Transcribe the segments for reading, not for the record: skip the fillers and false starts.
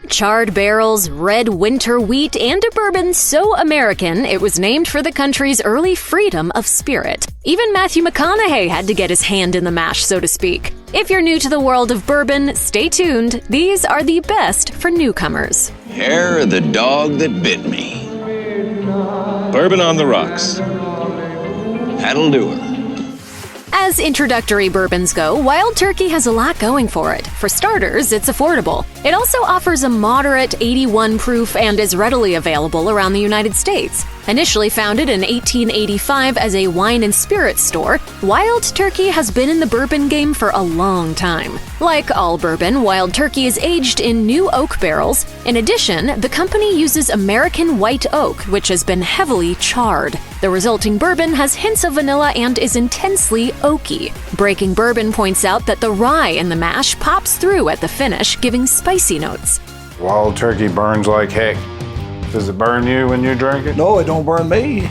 Charred barrels, red winter wheat, and a bourbon so American it was named for the country's early freedom of spirit. Even Matthew McConaughey had to get his hand in the mash, so to speak. If you're new to the world of bourbon, stay tuned. These are the best for newcomers. Hair of the dog that bit me. Bourbon on the rocks. That'll do her. As introductory bourbons go, Wild Turkey has a lot going for it. For starters, it's affordable. It also offers a moderate 81 proof and is readily available around the United States. Initially founded in 1885 as a wine and spirits store, Wild Turkey has been in the bourbon game for a long time. Like all bourbon, Wild Turkey is aged in new oak barrels. In addition, the company uses American white oak, which has been heavily charred. The resulting bourbon has hints of vanilla and is intensely oaky. Breaking Bourbon points out that the rye in the mash pops through at the finish, giving spicy notes. Wild Turkey burns like heck. Does it burn you when you drink it? No, it don't burn me.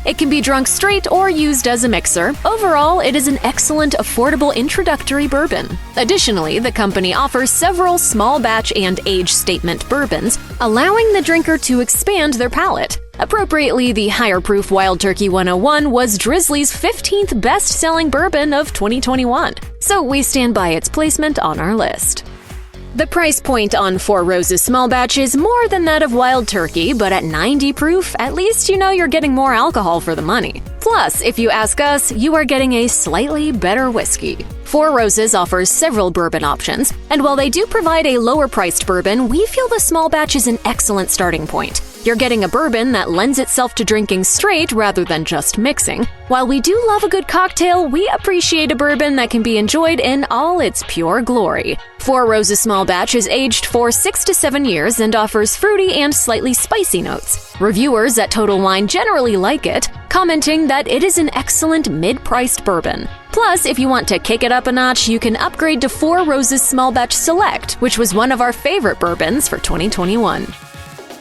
It can be drunk straight or used as a mixer. Overall, it is an excellent, affordable introductory bourbon. Additionally, the company offers several small batch and age statement bourbons, allowing the drinker to expand their palate. Appropriately, the higher proof Wild Turkey 101 was Drizzly's 15th best-selling bourbon of 2021, so we stand by its placement on our list. The price point on Four Roses Small Batch is more than that of Wild Turkey, but at 90 proof, at least you know you're getting more alcohol for the money. Plus, if you ask us, you are getting a slightly better whiskey. Four Roses offers several bourbon options, and while they do provide a lower-priced bourbon, we feel the small batch is an excellent starting point. You're getting a bourbon that lends itself to drinking straight rather than just mixing. While we do love a good cocktail, we appreciate a bourbon that can be enjoyed in all its pure glory. Four Roses Small Batch is aged for 6 to 7 years and offers fruity and slightly spicy notes. Reviewers at Total Wine generally like it, commenting that it is an excellent mid-priced bourbon. Plus, if you want to kick it up a notch, you can upgrade to Four Roses Small Batch Select, which was one of our favorite bourbons for 2021.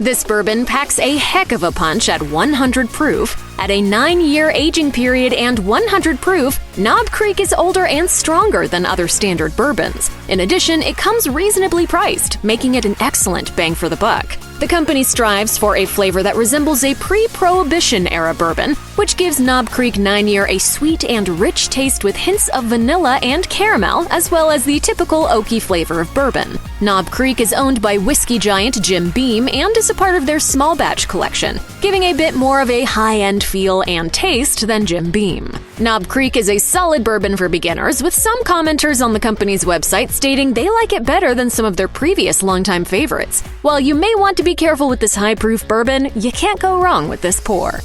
This bourbon packs a heck of a punch at 100 proof. At a 9-year aging period and 100 proof, Knob Creek is older and stronger than other standard bourbons. In addition, it comes reasonably priced, making it an excellent bang for the buck. The company strives for a flavor that resembles a pre-Prohibition era bourbon, which gives Knob Creek 9-year a sweet and rich taste with hints of vanilla and caramel, as well as the typical oaky flavor of bourbon. Knob Creek is owned by whiskey giant Jim Beam and is a part of their small batch collection, giving a bit more of a high-end feel and taste than Jim Beam. Knob Creek is a solid bourbon for beginners, with some commenters on the company's website stating they like it better than some of their previous longtime favorites. While you may want to be careful with this high-proof bourbon, you can't go wrong with this pour.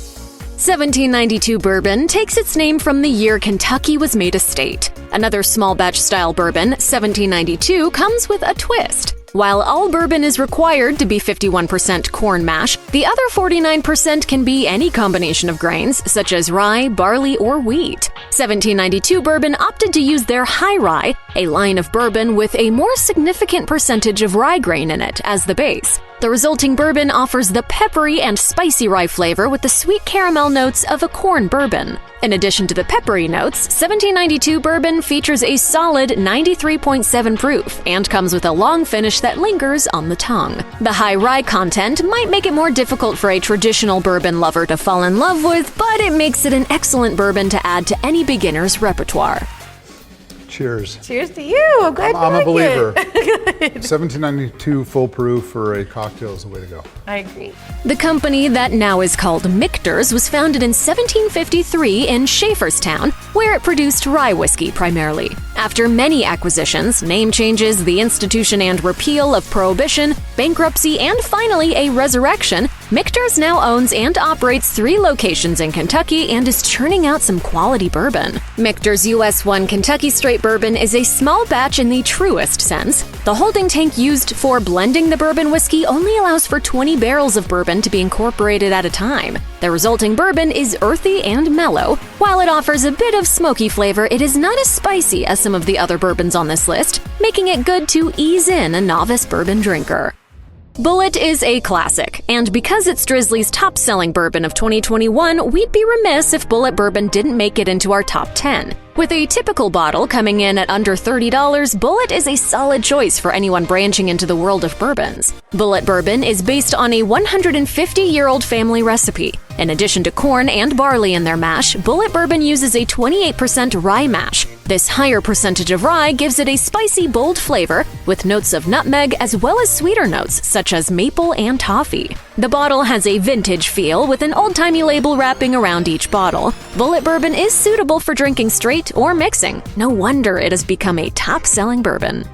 1792 Bourbon takes its name from the year Kentucky was made a state. Another small batch style bourbon, 1792, comes with a twist. While all bourbon is required to be 51% corn mash, the other 49% can be any combination of grains, such as rye, barley, or wheat. 1792 Bourbon opted to use their high rye, a line of bourbon with a more significant percentage of rye grain in it, as the base. The resulting bourbon offers the peppery and spicy rye flavor with the sweet caramel notes of a corn bourbon. In addition to the peppery notes, 1792 Bourbon features a solid 93.7 proof and comes with a long finish that lingers on the tongue. The high rye content might make it more difficult for a traditional bourbon lover to fall in love with, but it makes it an excellent bourbon to add to any beginner's repertoire. Cheers. Cheers to you. I'm glad you I'm like a believer. it. 1792 full proof for a cocktail is the way to go. I agree. The company that now is called Michter's was founded in 1753 in Schaefferstown, where it produced rye whiskey primarily. After many acquisitions, name changes, the institution and repeal of Prohibition, bankruptcy, and finally a resurrection, Michter's now owns and operates 3 locations in Kentucky and is churning out some quality bourbon. Michter's US 1 Kentucky Straight Bourbon is a small batch in the truest sense. The holding tank used for blending the bourbon whiskey only allows for 20 barrels of bourbon to be incorporated at a time. The resulting bourbon is earthy and mellow. While it offers a bit of smoky flavor, it is not as spicy as some of the other bourbons on this list, making it good to ease in a novice bourbon drinker. Bulleit is a classic, and because it's Drizzly's top-selling bourbon of 2021, we'd be remiss if Bulleit Bourbon didn't make it into our top 10. With a typical bottle coming in at under $30, Bulleit is a solid choice for anyone branching into the world of bourbons. Bulleit Bourbon is based on a 150-year-old family recipe. In addition to corn and barley in their mash, Bulleit Bourbon uses a 28% rye mash. This higher percentage of rye gives it a spicy, bold flavor with notes of nutmeg as well as sweeter notes such as maple and toffee. The bottle has a vintage feel with an old-timey label wrapping around each bottle. Bulleit Bourbon is suitable for drinking straight or mixing. No wonder it has become a top-selling bourbon.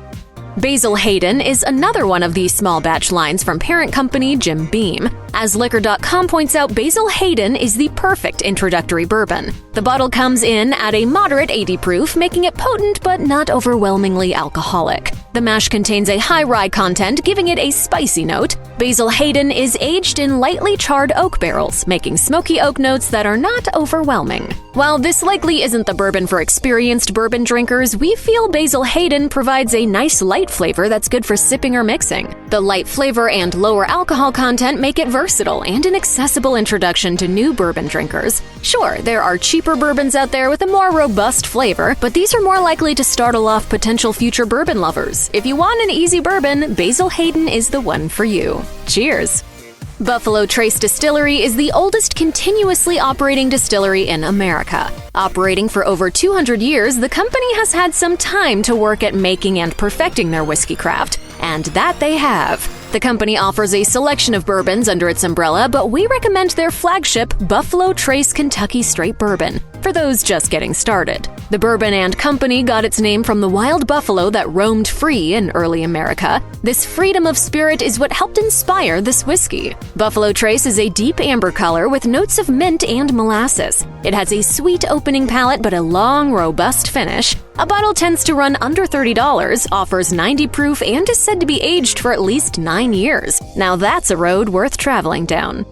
Basil Hayden is another one of these small batch lines from parent company Jim Beam. As Liquor.com points out, Basil Hayden is the perfect introductory bourbon. The bottle comes in at a moderate 80 proof, making it potent but not overwhelmingly alcoholic. The mash contains a high rye content, giving it a spicy note. Basil Hayden is aged in lightly charred oak barrels, making smoky oak notes that are not overwhelming. While this likely isn't the bourbon for experienced bourbon drinkers, we feel Basil Hayden provides a nice light flavor that's good for sipping or mixing. The light flavor and lower alcohol content make it versatile and an accessible introduction to new bourbon drinkers. Sure, there are cheaper bourbons out there with a more robust flavor, but these are more likely to startle off potential future bourbon lovers. If you want an easy bourbon, Basil Hayden is the one for you. Cheers! Buffalo Trace Distillery is the oldest continuously operating distillery in America. Operating for over 200 years, the company has had some time to work at making and perfecting their whiskey craft, and that they have. The company offers a selection of bourbons under its umbrella, but we recommend their flagship Buffalo Trace Kentucky Straight Bourbon for those just getting started. The Bourbon and Company got its name from the wild buffalo that roamed free in early America. This freedom of spirit is what helped inspire this whiskey. Buffalo Trace is a deep amber color with notes of mint and molasses. It has a sweet opening palate but a long, robust finish. A bottle tends to run under $30, offers 90 proof, and is said to be aged for at least 9 years. Now that's a road worth traveling down.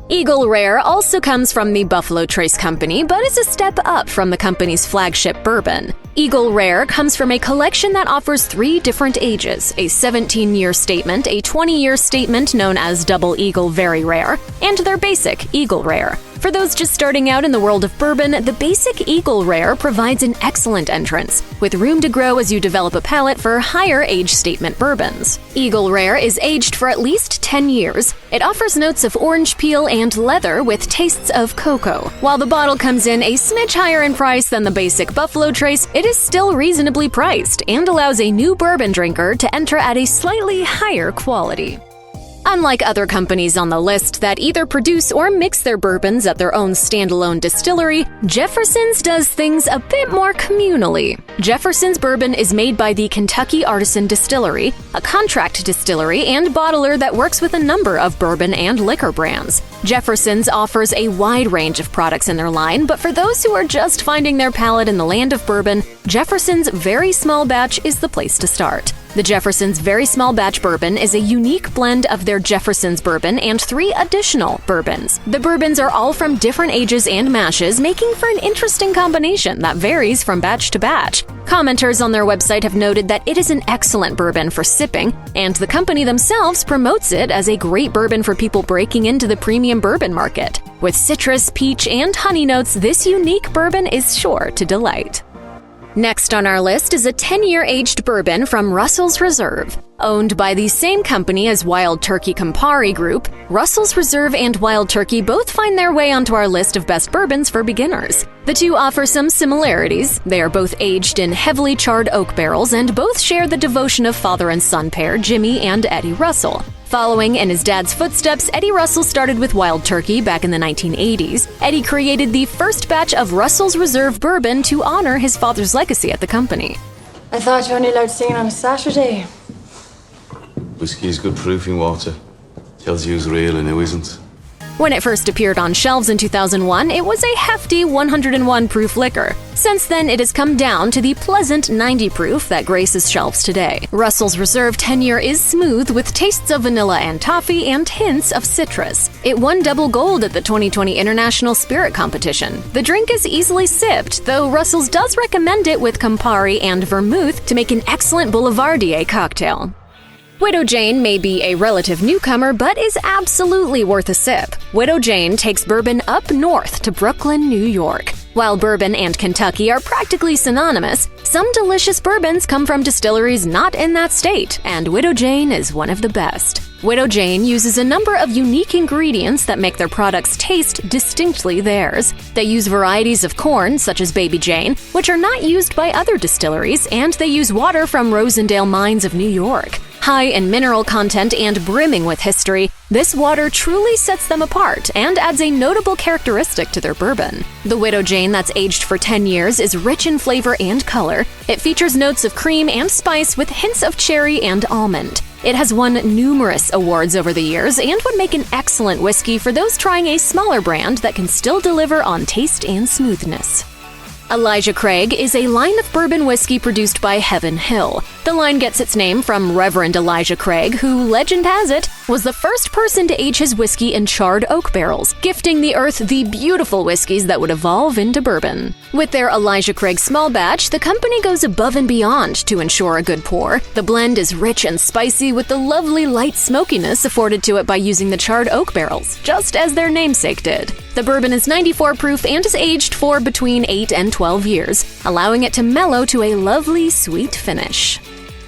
Eagle Rare also comes from the Buffalo Trace Company, but is a step up from the company's flagship bourbon. Eagle Rare comes from a collection that offers 3 different ages, a 17-year statement, a 20-year statement known as Double Eagle Very Rare, and their basic Eagle Rare. For those just starting out in the world of bourbon, the basic Eagle Rare provides an excellent entrance, with room to grow as you develop a palate for higher age statement bourbons. Eagle Rare is aged for at least 10 years. It offers notes of orange peel and leather with tastes of cocoa. While the bottle comes in a smidge higher in price than the basic Buffalo Trace, it is still reasonably priced and allows a new bourbon drinker to enter at a slightly higher quality. Unlike other companies on the list that either produce or mix their bourbons at their own standalone distillery, Jefferson's does things a bit more communally. Jefferson's bourbon is made by the Kentucky Artisan Distillery, a contract distillery and bottler that works with a number of bourbon and liquor brands. Jefferson's offers a wide range of products in their line, but for those who are just finding their palate in the land of bourbon, Jefferson's Very Small Batch is the place to start. The Jefferson's Very Small Batch Bourbon is a unique blend of their Jefferson's bourbon and 3 additional bourbons. The bourbons are all from different ages and mashes, making for an interesting combination that varies from batch to batch. Commenters on their website have noted that it is an excellent bourbon for sipping, and the company themselves promotes it as a great bourbon for people breaking into the premium bourbon market. With citrus, peach, and honey notes, this unique bourbon is sure to delight. Next on our list is a 10-year aged bourbon from Russell's Reserve. Owned by the same company as Wild Turkey Campari Group, Russell's Reserve and Wild Turkey both find their way onto our list of best bourbons for beginners. The two offer some similarities. They are both aged in heavily charred oak barrels and both share the devotion of father and son pair Jimmy and Eddie Russell. Following in his dad's footsteps, Eddie Russell started with Wild Turkey back in the 1980s. Eddie created the first batch of Russell's Reserve bourbon to honor his father's legacy at the company. I thought you only allowed singing on a Saturday. Whiskey is good proofing water. Tells you who's real and who isn't. When it first appeared on shelves in 2001, it was a hefty 101 proof liquor. Since then, it has come down to the pleasant 90 proof that graces shelves today. Russell's Reserve 10-year is smooth with tastes of vanilla and toffee and hints of citrus. It won double gold at the 2020 International Spirit Competition. The drink is easily sipped, though Russell's does recommend it with Campari and vermouth to make an excellent Boulevardier cocktail. Widow Jane may be a relative newcomer, but is absolutely worth a sip. Widow Jane takes bourbon up north to Brooklyn, New York. While bourbon and Kentucky are practically synonymous, some delicious bourbons come from distilleries not in that state, and Widow Jane is one of the best. Widow Jane uses a number of unique ingredients that make their products taste distinctly theirs. They use varieties of corn, such as Baby Jane, which are not used by other distilleries, and they use water from Rosendale Mines of New York. High in mineral content and brimming with history, this water truly sets them apart and adds a notable characteristic to their bourbon. The Widow Jane that's aged for 10 years is rich in flavor and color. It features notes of cream and spice with hints of cherry and almond. It has won numerous awards over the years and would make an excellent whiskey for those trying a smaller brand that can still deliver on taste and smoothness. Elijah Craig is a line of bourbon whiskey produced by Heaven Hill. The line gets its name from Reverend Elijah Craig, who, legend has it, was the first person to age his whiskey in charred oak barrels, gifting the earth the beautiful whiskeys that would evolve into bourbon. With their Elijah Craig small batch, the company goes above and beyond to ensure a good pour. The blend is rich and spicy with the lovely light smokiness afforded to it by using the charred oak barrels, just as their namesake did. The bourbon is 94 proof and is aged for between 8 and 12 years, allowing it to mellow to a lovely, sweet finish.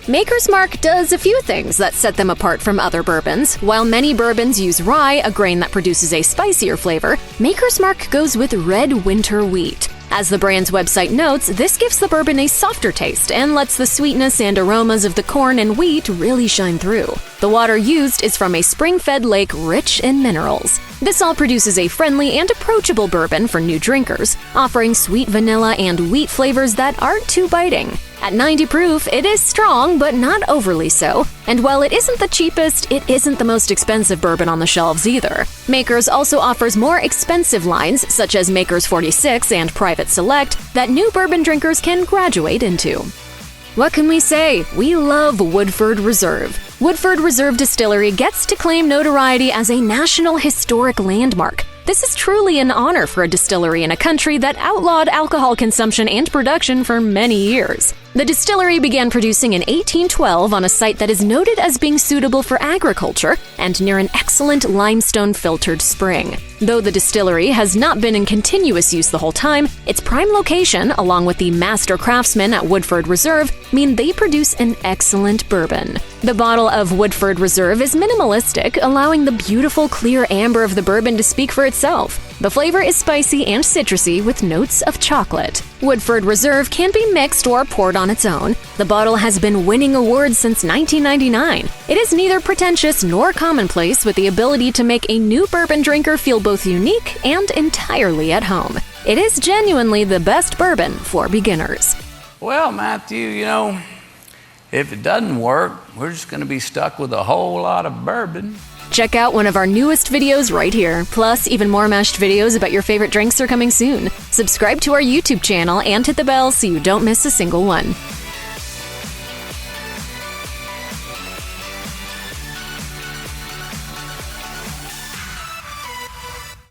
Maker's Mark does a few things that set them apart from other bourbons. While many bourbons use rye, a grain that produces a spicier flavor, Maker's Mark goes with red winter wheat. As the brand's website notes, this gives the bourbon a softer taste and lets the sweetness and aromas of the corn and wheat really shine through. The water used is from a spring-fed lake rich in minerals. This all produces a friendly and approachable bourbon for new drinkers, offering sweet vanilla and wheat flavors that aren't too biting. At 90 proof, it is strong, but not overly so. And while it isn't the cheapest, it isn't the most expensive bourbon on the shelves either. Makers also offers more expensive lines, such as Makers 46 and Private Select, that new bourbon drinkers can graduate into. What can we say? We love Woodford Reserve. Woodford Reserve Distillery gets to claim notoriety as a national historic landmark. This is truly an honor for a distillery in a country that outlawed alcohol consumption and production for many years. The distillery began producing in 1812 on a site that is noted as being suitable for agriculture and near an excellent limestone-filtered spring. Though the distillery has not been in continuous use the whole time, its prime location, along with the master craftsmen at Woodford Reserve, mean they produce an excellent bourbon. The bottle of Woodford Reserve is minimalistic, allowing the beautiful clear amber of the bourbon to speak for itself. The flavor is spicy and citrusy with notes of chocolate. Woodford Reserve can be mixed or poured on its own. The bottle has been winning awards since 1999. It is neither pretentious nor commonplace, with the ability to make a new bourbon drinker feel both unique and entirely at home. It is genuinely the best bourbon for beginners. Well, Matthew, if it doesn't work, we're just going to be stuck with a whole lot of bourbon. Check out one of our newest videos right here. Plus, even more mashed videos about your favorite drinks are coming soon. Subscribe to our YouTube channel and hit the bell so you don't miss a single one.